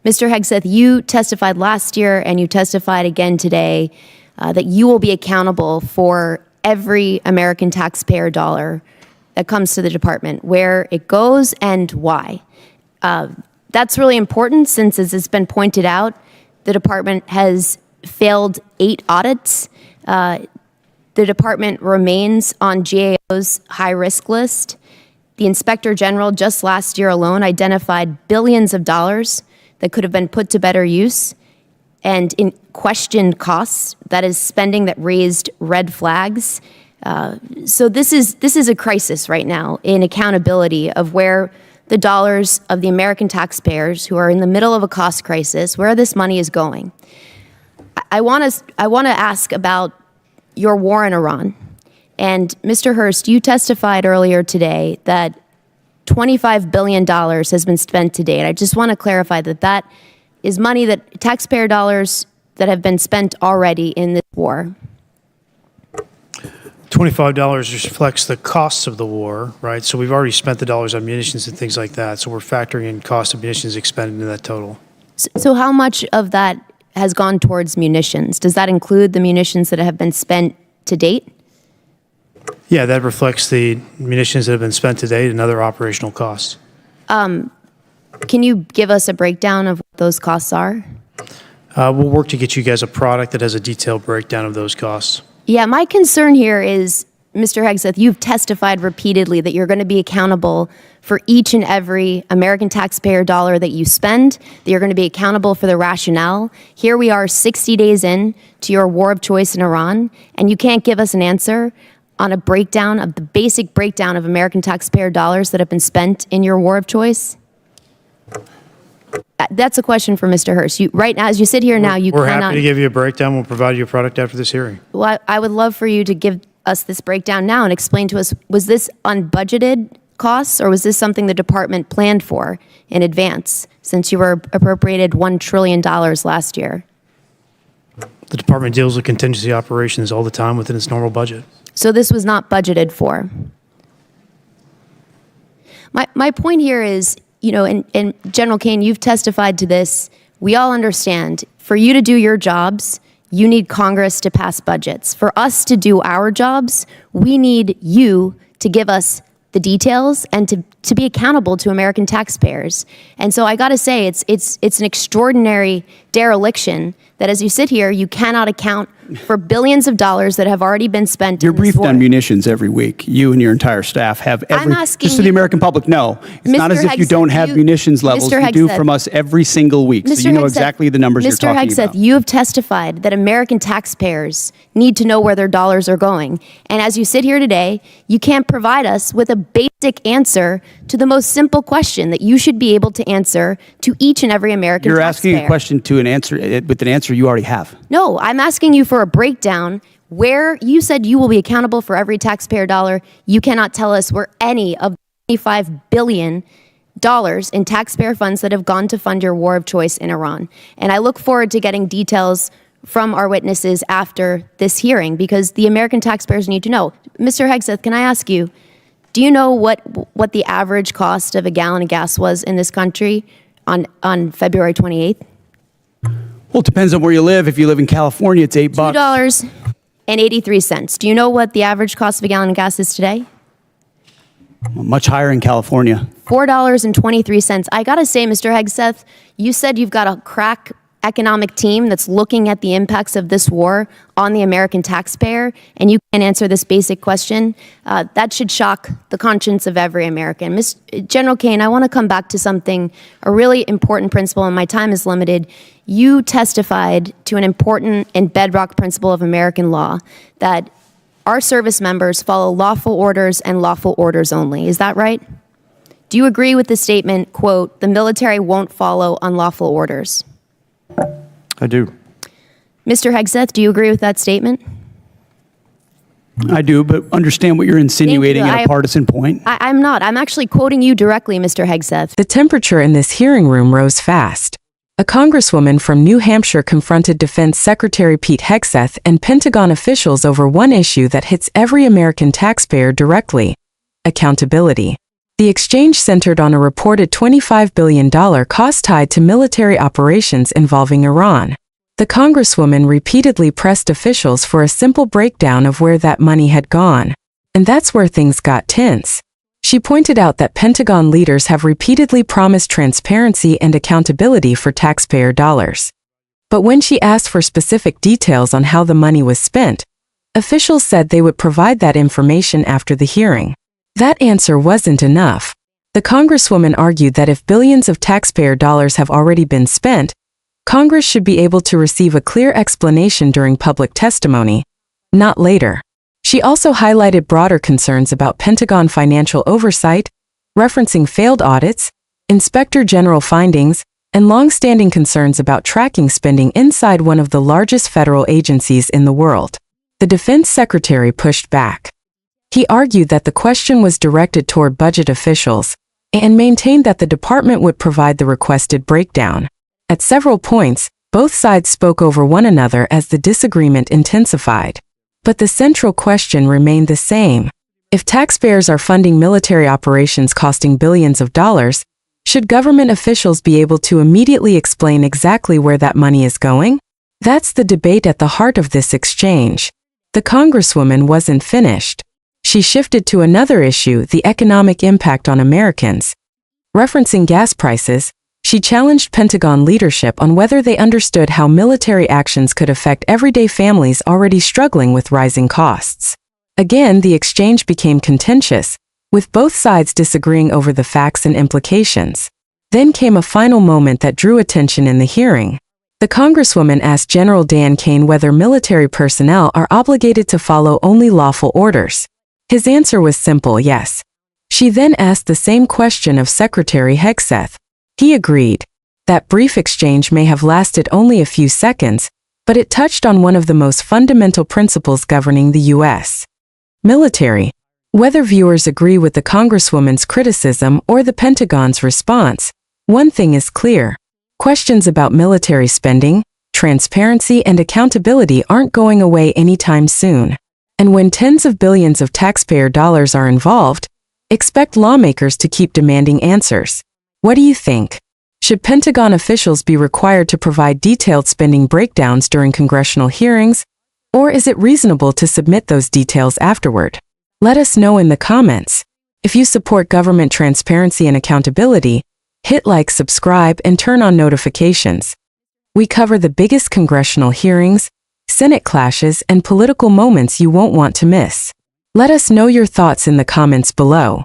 Mr. Hegseth, you testified last year and you testified again today that you will be accountable for every American taxpayer dollar that comes to the department, where it goes and why. That's really important since, as it's been pointed out, the department has failed 8 audits. The department remains on GAO's high-risk list. The Inspector General just last year alone identified billions of dollars that could have been put to better use, and in questioned costs, that is spending that raised red flags. So this is a crisis right now in accountability of where the dollars of the American taxpayers who are in the middle of a cost crisis, where this money is going. I want to ask about your war in Iran. And Mr. Hurst, you testified earlier today that $25 billion has been spent to date. I just want to clarify that that is money, that taxpayer dollars that have been spent already in this war. $25 reflects the costs of the war, right? So we've already spent the dollars on munitions and things like that. So we're factoring in cost of munitions expended into that total. So how much of that has gone towards munitions? Does that include the munitions that have been spent to date? Yeah, that reflects the munitions that have been spent to date and other operational costs. Can you give us a breakdown of what those costs are? We'll work to get you guys a product that has a detailed breakdown of those costs. Yeah, my concern here is, Mr. Hegseth, you've testified repeatedly that you're going to be accountable for each and every American taxpayer dollar that you spend, that you're going to be accountable for the rationale. Here we are 60 days in to your war of choice in Iran, and you can't give us an answer on a breakdown of the basic breakdown of American taxpayer dollars that have been spent in your war of choice? That's a question for Mr. Hurst. Right now, as you sit here now, you cannot... We're happy to give you a breakdown. We'll provide you a product after this hearing. Well, I would love for you to give us this breakdown now and explain to us, was this unbudgeted costs, or was this something the department planned for in advance, since you were appropriated $1 trillion last year? The department deals with contingency operations all the time within its normal budget. So this was not budgeted for. My point here is, you know, and General Kane, you've testified to this. We all understand, for you to do your jobs, you need Congress to pass budgets. For us to do our jobs, we need you to give us the details and to be accountable to American taxpayers. And so I got to say, it's an extraordinary dereliction that as you sit here, you cannot account for billions of dollars that have already been spent. You're briefed on munitions every week. You and your entire staff have every, just so the American public know. It's not as if you don't have munitions levels. You do from us every single week. So you know exactly the numbers you're talking about. Mr. Hegseth, you have testified that American taxpayers need to know where their dollars are going. And as you sit here today, you can't provide us with a basic answer to the most simple question that you should be able to answer to each and every American taxpayer. You're asking a question to an answer with an answer you already have. No, I'm asking you for a breakdown where you said you will be accountable for every taxpayer dollar. You cannot tell us where any of the $25 billion in taxpayer funds that have gone to fund your war of choice in Iran. And I look forward to getting details from our witnesses after this hearing, because the American taxpayers need to know. Mr. Hegseth, can I ask you, do you know what the average cost of a gallon of gas was in this country on February 28th? Well, it depends on where you live. If you live in California, it's $8. $2.83. Do you know what the average cost of a gallon of gas is today? Well, much higher in California. $4.23. I got to say, Mr. Hegseth, you said you've got a crack economic team that's looking at the impacts of this war on the American taxpayer, and you can't answer this basic question. That should shock the conscience of every American. General Kane, I want to come back to something, a really important principle, and my time is limited. You testified to an important and bedrock principle of American law, that our service members follow lawful orders and lawful orders only. Is that right? Do you agree with the statement, quote, "The military won't follow unlawful orders"? I do. Mr. Hegseth, do you agree with that statement? I do, but understand what you're insinuating at a partisan point. I'm not. I'm actually quoting you directly, Mr. Hegseth. The temperature in this hearing room rose fast. A Congresswoman from New Hampshire confronted Defense Secretary Pete Hegseth and Pentagon officials over one issue that hits every American taxpayer directly: accountability. The exchange centered on a reported $25 billion cost tied to military operations involving Iran. The Congresswoman repeatedly pressed officials for a simple breakdown of where that money had gone. And that's where things got tense. She pointed out that Pentagon leaders have repeatedly promised transparency and accountability for taxpayer dollars. But when she asked for specific details on how the money was spent, officials said they would provide that information after the hearing. That answer wasn't enough. The Congresswoman argued that if billions of taxpayer dollars have already been spent, Congress should be able to receive a clear explanation during public testimony, not later. She also highlighted broader concerns about Pentagon financial oversight, referencing failed audits, Inspector General findings, and long-standing concerns about tracking spending inside one of the largest federal agencies in the world. The Defense Secretary pushed back. He argued that the question was directed toward budget officials and maintained that the department would provide the requested breakdown. At several points, both sides spoke over one another as the disagreement intensified. But the central question remained the same. If taxpayers are funding military operations costing billions of dollars, should government officials be able to immediately explain exactly where that money is going? That's the debate at the heart of this exchange. The Congresswoman wasn't finished. She shifted to another issue, the economic impact on Americans. Referencing gas prices, she challenged Pentagon leadership on whether they understood how military actions could affect everyday families already struggling with rising costs. Again, the exchange became contentious, with both sides disagreeing over the facts and implications. Then came a final moment that drew attention in the hearing. The Congresswoman asked General Dan Kane whether military personnel are obligated to follow only lawful orders. His answer was simple, yes. She then asked the same question of Secretary Hegseth. He agreed. That brief exchange may have lasted only a few seconds, but it touched on one of the most fundamental principles governing the U.S. military. Whether viewers agree with the Congresswoman's criticism or the Pentagon's response, one thing is clear. Questions about military spending, transparency, and accountability aren't going away anytime soon. And when tens of billions of taxpayer dollars are involved, expect lawmakers to keep demanding answers. What do you think? Should Pentagon officials be required to provide detailed spending breakdowns during congressional hearings, or is it reasonable to submit those details afterward? Let us know in the comments. If you support government transparency and accountability, hit like, subscribe, and turn on notifications. We cover the biggest congressional hearings, Senate clashes, and political moments you won't want to miss. Let us know your thoughts in the comments below.